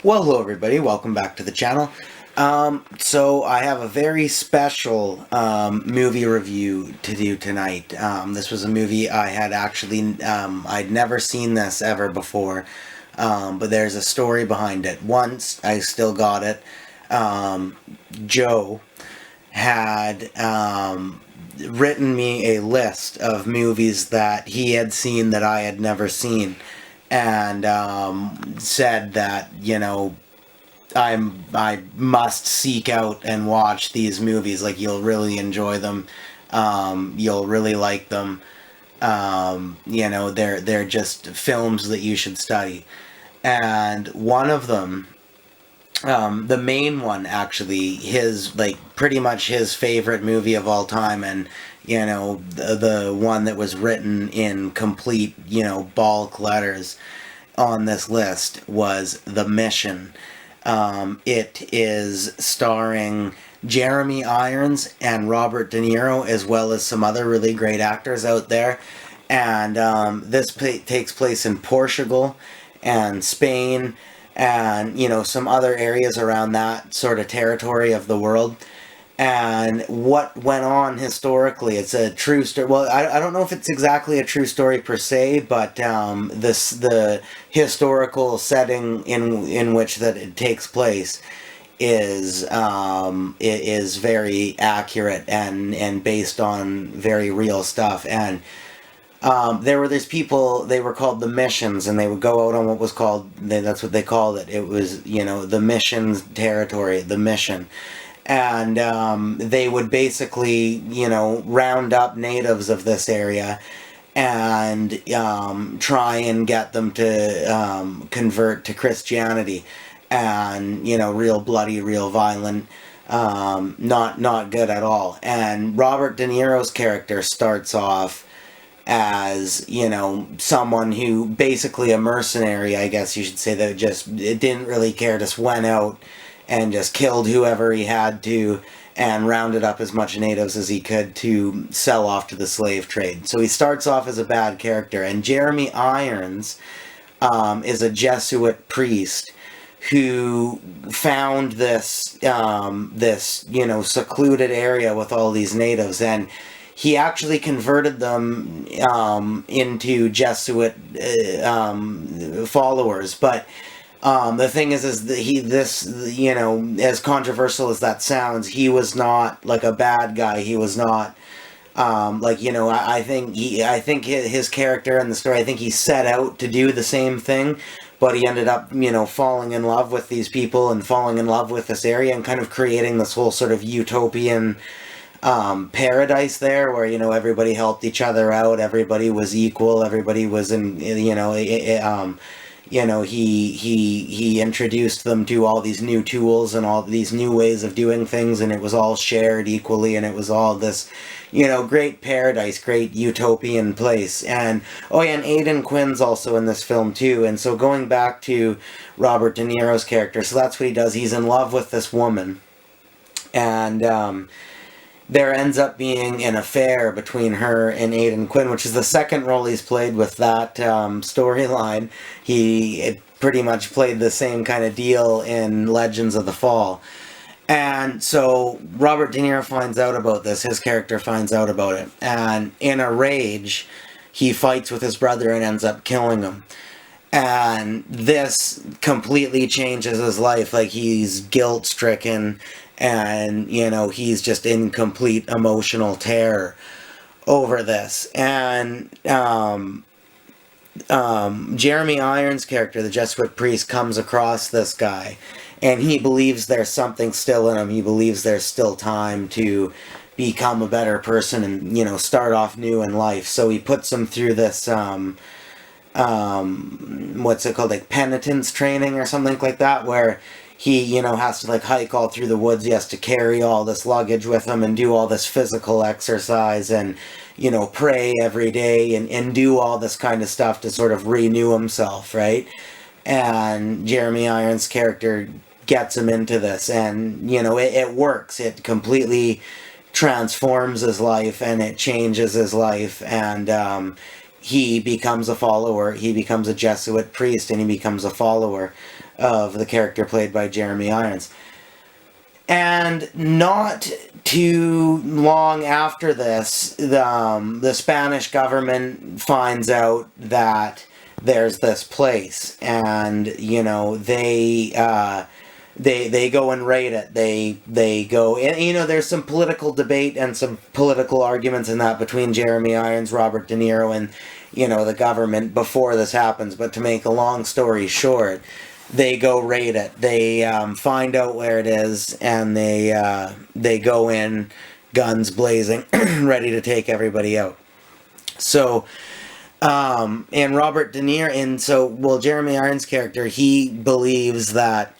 Well, hello everybody, welcome back to the channel. So I have a very special movie review to do tonight. This was a movie I had actually, I'd never seen this ever before, but there's a story behind it. Once I still got it, Joe had written me a list of movies that he had seen that I had never seen, and said that, I must seek out and watch these movies. Like, you'll really enjoy them. You'll really like them. They're just films that you should study. And one of them, the main one, actually, his, like, pretty much his favorite movie of all time, and the one that was written in complete, bulk letters on this list, was The Mission. It is starring Jeremy Irons and Robert De Niro, as well as some other really great actors out there. And this takes place in Portugal and Spain and, some other areas around that sort of territory of the world. And what went on historically, it's a true story. Well, I don't know if it's exactly a true story per se, but the historical setting in which that it takes place is very accurate and based on very real stuff. And there were these people, they were called the missions, and they would go out on what was called, that's what they called it. It was, the missions territory, the mission. And they would basically, round up natives of this area and try and get them to convert to Christianity. And, real bloody, real violent, not good at all. And Robert De Niro's character starts off as, someone who, basically a mercenary, I guess you should say, that it didn't really care, just went out and just killed whoever he had to and rounded up as much natives as he could to sell off to the slave trade. So he starts off as a bad character. And Jeremy Irons is a Jesuit priest who found this secluded area with all these natives, and he actually converted them into Jesuit followers. But the thing is that as controversial as that sounds, he was not like a bad guy. He was not I think his character in the story, I think he set out to do the same thing, but he ended up, falling in love with these people and falling in love with this area and kind of creating this whole sort of utopian paradise there, where everybody helped each other out, everybody was equal, everybody was in, he introduced them to all these new tools and all these new ways of doing things, and it was all shared equally, and it was all this, great paradise, great utopian place. And and Aidan Quinn's also in this film too. And so going back to Robert De Niro's character, so that's what he does. He's in love with this woman, and there ends up being an affair between her and Aidan Quinn, which is the second role he's played with that storyline. He pretty much played the same kind of deal in Legends of the Fall. And so Robert De Niro finds out about this, his character finds out about it, and in a rage, he fights with his brother and ends up killing him. And this completely changes his life. Like, he's guilt-stricken, and he's just in complete emotional terror over this. And Jeremy Irons' character, the Jesuit priest, comes across this guy, and he believes there's something still in him. He believes there's still time to become a better person and start off new in life. So he puts him through this what's it called, like penitence training or something like that, where he, has to like hike all through the woods. He has to carry all this luggage with him and do all this physical exercise and, pray every day and do all this kind of stuff to sort of renew himself, right? And Jeremy Irons' character gets him into this, and, it works. It completely transforms his life, and it changes his life, and he becomes a follower. He becomes a Jesuit priest, and he becomes a follower of the character played by Jeremy Irons. And not too long after this, the Spanish government finds out that there's this place, and they go and raid it. They go, and there's some political debate and some political arguments in that between Jeremy Irons, Robert De Niro, and the government before this happens. But to make a long story short, they go raid it. They find out where it is, and they go in, guns blazing, ready to take everybody out. So, and Robert De Niro, Jeremy Irons' character, he believes that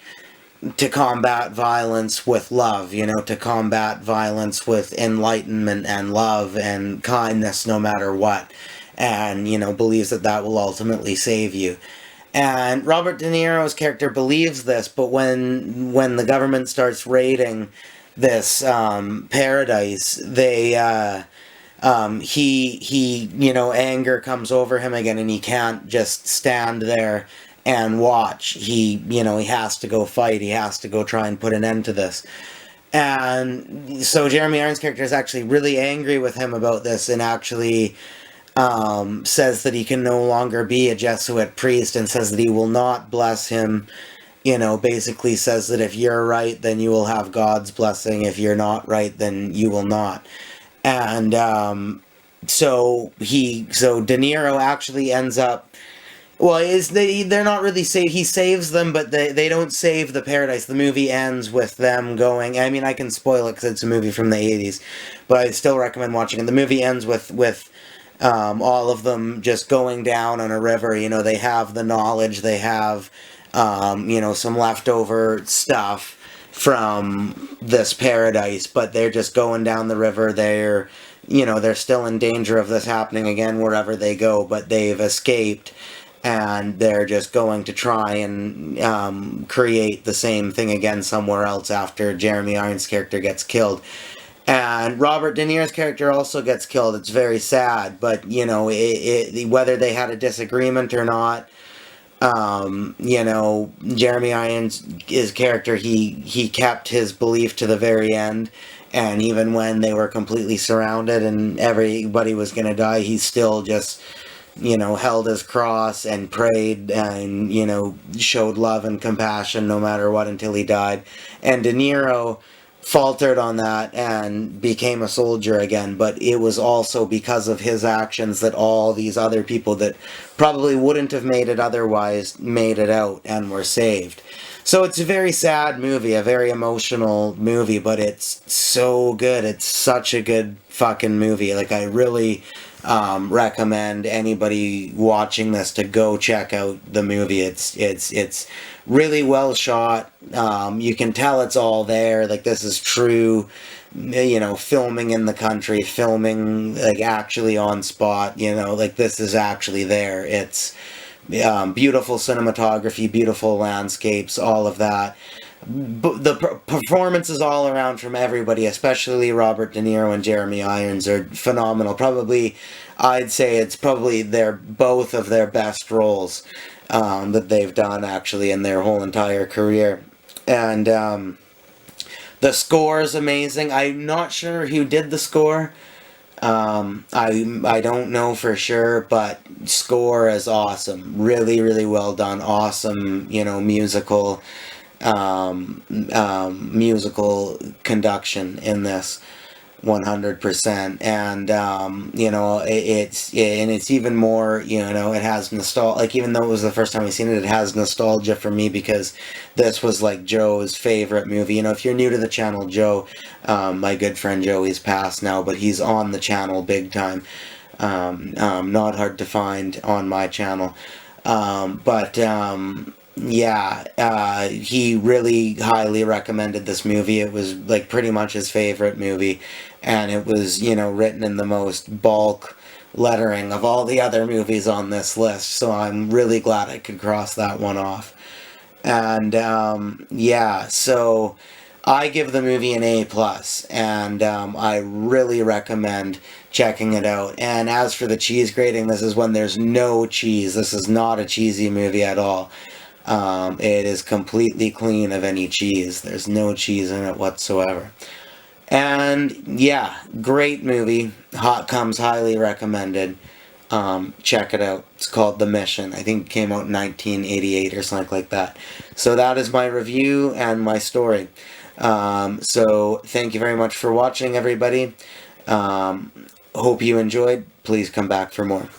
to combat violence with love, to combat violence with enlightenment and love and kindness, no matter what, and believes that will ultimately save you. And Robert De Niro's character believes this, but when the government starts raiding this paradise, anger comes over him again, and he can't just stand there and watch. He has to go fight. He has to go try and put an end to this. And so Jeremy Irons' character is actually really angry with him about this, and actually says that he can no longer be a Jesuit priest, and says that he will not bless him. Basically says that if you're right, then you will have God's blessing. If you're not right, then you will not. And so De Niro actually ends up. Well, they're not really saved. He saves them, but they don't save the paradise. The movie ends with them going. I mean, I can spoil it because it's a movie from the 80s, but I still recommend watching it. The movie ends with all of them just going down on a river. They have the knowledge. They have some leftover stuff from this paradise, but they're just going down the river. They're still in danger of this happening again wherever they go, but they've escaped. And they're just going to try and create the same thing again somewhere else after Jeremy Irons' character gets killed. And Robert De Niro's character also gets killed. It's very sad, but, whether they had a disagreement or not, Jeremy Irons, his character, he kept his belief to the very end. And even when they were completely surrounded and everybody was going to die, he still just held his cross and prayed and, showed love and compassion no matter what until he died. And De Niro faltered on that and became a soldier again, but it was also because of his actions that all these other people that probably wouldn't have made it otherwise made it out and were saved. So it's a very sad movie, a very emotional movie, but it's so good. It's such a good fucking movie. Like, I really recommend anybody watching this to go check out the movie. It's really well shot. You can tell it's all there. Like, this is true, filming in the country, filming like actually on spot. Like, this is actually there. It's beautiful cinematography, beautiful landscapes, all of that. The performances all around from everybody, especially Robert De Niro and Jeremy Irons, are phenomenal. Probably, I'd say it's probably both of their best roles that they've done actually in their whole entire career. And the score is amazing. I'm not sure who did the score. I don't know for sure, but score is awesome. Really, really well done. Awesome, musical conduction in this 100%. And it's even more, it has nostalgia. Like, even though it was the first time I've seen it, it has nostalgia for me because this was like Joe's favorite movie. If you're new to the channel, Joe, my good friend Joe, he's passed now, but he's on the channel big time. Not hard to find on my channel. He really highly recommended this movie. It was like pretty much his favorite movie, and it was, written in the most bulk lettering of all the other movies on this list, so I'm really glad I could cross that one off. And so I give the movie an A+, and I really recommend checking it out. And as for the cheese grating, this is when there's no cheese. This is not a cheesy movie at all. It is completely clean of any cheese. There's no cheese in it whatsoever. And yeah, great movie. Comes highly recommended. Check it out. It's called The Mission. I think it came out in 1988 or something like that. So that is my review and my story. So thank you very much for watching, everybody. Hope you enjoyed. Please come back for more.